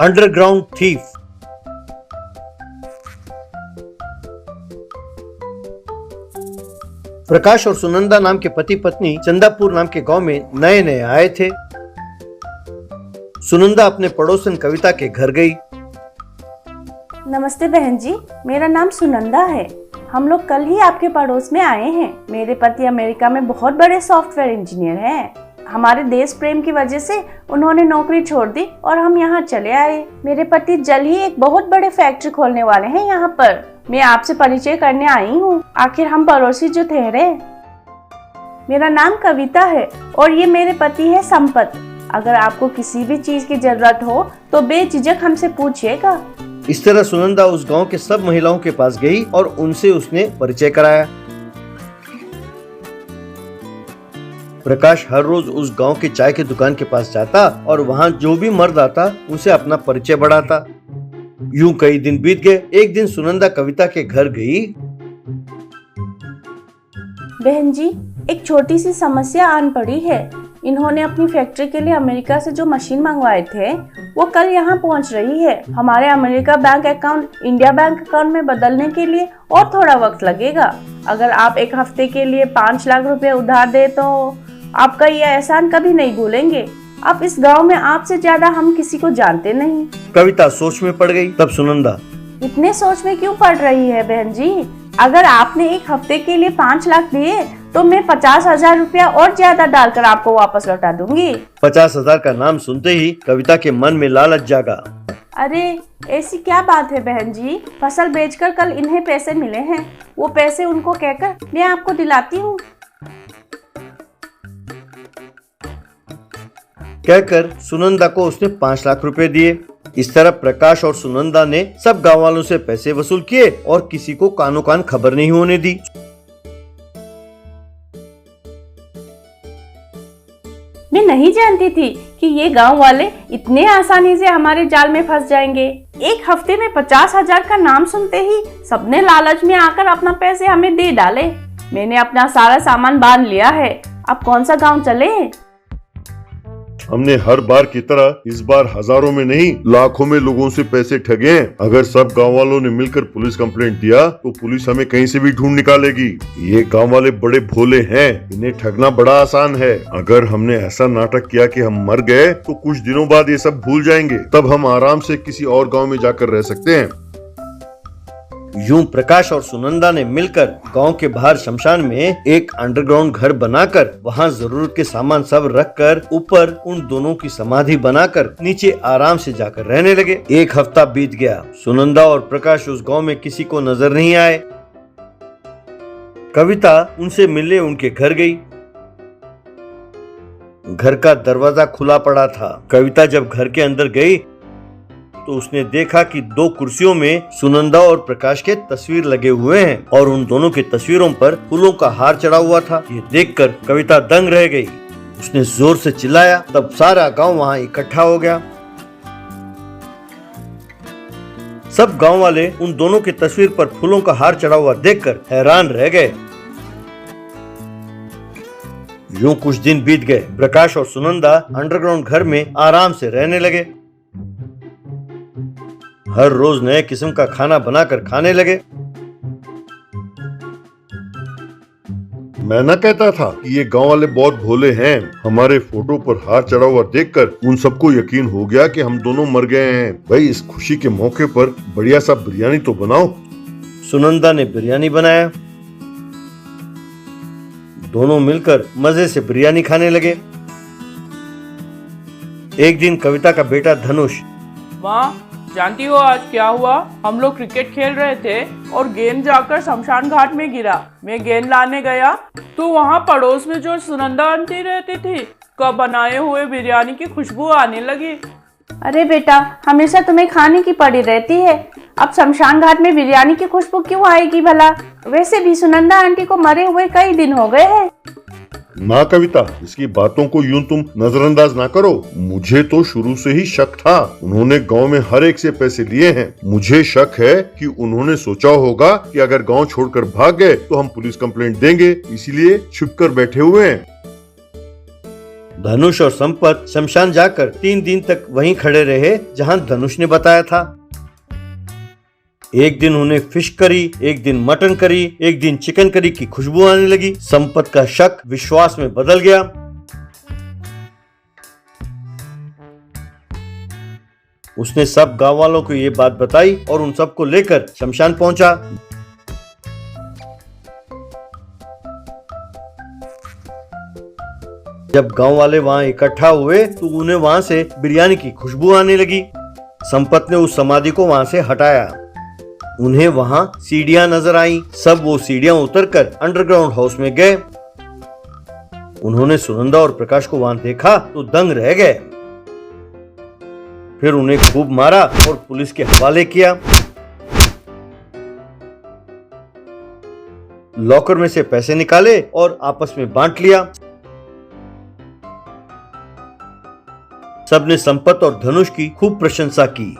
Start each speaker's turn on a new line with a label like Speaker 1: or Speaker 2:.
Speaker 1: Underground thief. प्रकाश और सुनंदा नाम के पति पत्नी चंदापुर नाम के गांव में नए नए आए थे। सुनंदा अपने पड़ोसन कविता के घर गई।
Speaker 2: नमस्ते बहन जी, मेरा नाम सुनंदा है। हम लोग कल ही आपके पड़ोस में आए हैं। मेरे पति अमेरिका में बहुत बड़े सॉफ्टवेयर इंजीनियर हैं। हमारे देश प्रेम की वजह से उन्होंने नौकरी छोड़ दी और हम यहाँ चले आए। मेरे पति जल्द ही एक बहुत बड़े फैक्ट्री खोलने वाले हैं यहाँ पर। मैं आपसे परिचय करने आई हूँ, आखिर हम पड़ोसी जो ठहरे। मेरा नाम कविता है और ये मेरे पति है संपत। अगर आपको किसी भी चीज की जरूरत हो तो बेझिझक हमसे पूछिएगा।
Speaker 1: इस तरह सुनंदा उस गांव के सब महिलाओं के पास गई और उनसे उसने परिचय कराया। प्रकाश हर रोज उस गांव के चाय की दुकान के पास जाता और वहां जो भी मर्द आता उनसे अपना परिचय बढ़ाता। यूं कई दिन बीत गए। एक दिन सुनंदा कविता के घर गई।
Speaker 2: बहन जी, एक छोटी सी समस्या आन पड़ी है। इन्होंने अपनी फैक्ट्री के लिए अमेरिका से जो मशीन मंगवाए थे वो कल यहाँ पहुँच रही है। हमारे America bank account India bank account में बदलने के लिए और थोड़ा वक्त लगेगा। अगर आप एक हफ्ते के लिए 5 लाख रुपए उधार दे तो आपका ये एहसान कभी नहीं भूलेंगे। आप इस गांव में आपसे ज्यादा हम किसी को जानते नहीं।
Speaker 1: कविता सोच में पड़ गई। तब सुनंदा,
Speaker 2: इतने सोच में क्यों पड़ रही है बहन जी? अगर आपने एक हफ्ते के लिए 5 लाख दिए तो मैं 50,000 रुपया और ज्यादा डालकर आपको वापस लौटा दूंगी।
Speaker 1: 50,000 का नाम सुनते ही कविता के मन में लालच जागा।
Speaker 2: अरे ऐसी क्या बात है बहन जी? फसल बेचकर कल इन्हें पैसे मिले हैं, वो पैसे उनको कहकर मैं आपको दिलाती हूँ।
Speaker 1: कहकर सुनंदा को उसने 5 लाख रुपए दिए। इस तरह प्रकाश और सुनंदा ने सब गांव वालों से पैसे वसूल किए और किसी को कानो कान खबर नहीं होने दी।
Speaker 2: मैं नहीं जानती थी कि ये गांव वाले इतने आसानी से हमारे जाल में फंस जाएंगे। एक हफ्ते में 50,000 का नाम सुनते ही सबने लालच में आकर अपना पैसे हमें दे डाले। मैंने अपना सारा सामान बांध लिया है। अब कौन सा गांव चले?
Speaker 3: हमने हर बार की तरह इस बार हजारों में नहीं लाखों में लोगों से पैसे ठगे हैं। अगर सब गांव वालों ने मिलकर पुलिस कंप्लेंट दिया तो पुलिस हमें कहीं से भी ढूंढ निकालेगी। ये गांव वाले बड़े भोले हैं, इन्हें ठगना बड़ा आसान है। अगर हमने ऐसा नाटक किया कि हम मर गए तो कुछ दिनों बाद ये सब भूल जाएंगे, तब हम आराम से किसी और गाँव में जाकर रह सकते हैं।
Speaker 1: यूं प्रकाश और सुनंदा ने मिलकर गांव के बाहर शमशान में एक अंडरग्राउंड घर बनाकर वहां जरूरत के सामान सब रखकर ऊपर उन दोनों की समाधि बनाकर नीचे आराम से जाकर रहने लगे। एक हफ्ता बीत गया। सुनंदा और प्रकाश उस गांव में किसी को नजर नहीं आए। कविता उनसे मिलने उनके घर गई। घर का दरवाजा खुला पड़ा था। कविता जब घर के अंदर गई तो उसने देखा कि 2 कुर्सियों में सुनंदा और प्रकाश के तस्वीर लगे हुए हैं और उन दोनों की तस्वीरों पर फूलों का हार चढ़ा हुआ था। ये देखकर कविता दंग रह गई। उसने जोर से चिल्लाया। तब सारा गांव वहां इकट्ठा हो गया। सब गांव वाले उन दोनों की तस्वीर पर फूलों का हार चढ़ा हुआ देखकर हैरान रह गए। यूं कुछ दिन बीत गए। प्रकाश और सुनंदा अंडरग्राउंड घर में आराम से रहने लगे। हर रोज नए किस्म का खाना बनाकर खाने लगे।
Speaker 3: मैं ना कहता था कि ये गांव वाले बहुत भोले हैं। हमारे फोटो पर हार चढ़ा हुआ देखकर उन सबको यकीन हो गया कि हम दोनों मर गए हैं। भाई, इस खुशी के मौके पर बढ़िया सा बिरयानी तो बनाओ।
Speaker 1: सुनंदा ने बिरयानी बनाया। दोनों मिलकर मजे से बिरयानी खाने लगे। एक दिन कविता का बेटा धनुष,
Speaker 4: माँ जानती हो आज क्या हुआ? हम लोग क्रिकेट खेल रहे थे और गेंद जाकर शमशान घाट में गिरा। मैं गेंद लाने गया तो वहाँ पड़ोस में जो सुनंदा आंटी रहती थी का बनाए हुए बिरयानी की खुशबू आने लगी।
Speaker 2: अरे बेटा, हमेशा तुम्हें खाने की पड़ी रहती है। अब शमशान घाट में बिरयानी की खुशबू क्यों आएगी भला? वैसे भी सुनंदा आंटी को मरे हुए कई दिन हो गए हैं।
Speaker 3: ना कविता, इसकी बातों को यूं तुम नजरअंदाज ना करो। मुझे तो शुरू से ही शक था। उन्होंने गांव में हर एक से पैसे लिए हैं। मुझे शक है कि उन्होंने सोचा होगा कि अगर गांव छोड़कर भाग गए तो हम पुलिस कंप्लेंट देंगे, इसीलिए छिप कर बैठे हुए हैं।
Speaker 1: धनुष और संपत शमशान जाकर 3 दिन तक वहीं खड़े रहे जहां धनुष ने बताया था। एक दिन उन्हें फिश करी, एक दिन मटन करी, एक दिन चिकन करी की खुशबू आने लगी। संपत का शक विश्वास में बदल गया। उसने सब गांव वालों को ये बात बताई और उन सबको लेकर शमशान पहुंचा। जब गांव वाले वहां इकट्ठा हुए तो उन्हें वहां से बिरयानी की खुशबू आने लगी। संपत ने उस समाधि को वहां से हटाया। उन्हें वहां सीढ़ियां नजर आई। सब वो सीढ़ियां उतरकर अंडरग्राउंड हाउस में गए। उन्होंने सुनंदा और प्रकाश को वहां देखा तो दंग रह गए। फिर उन्हें खूब मारा और पुलिस के हवाले किया। लॉकर में से पैसे निकाले और आपस में बांट लिया। सबने संपत और धनुष की खूब प्रशंसा की।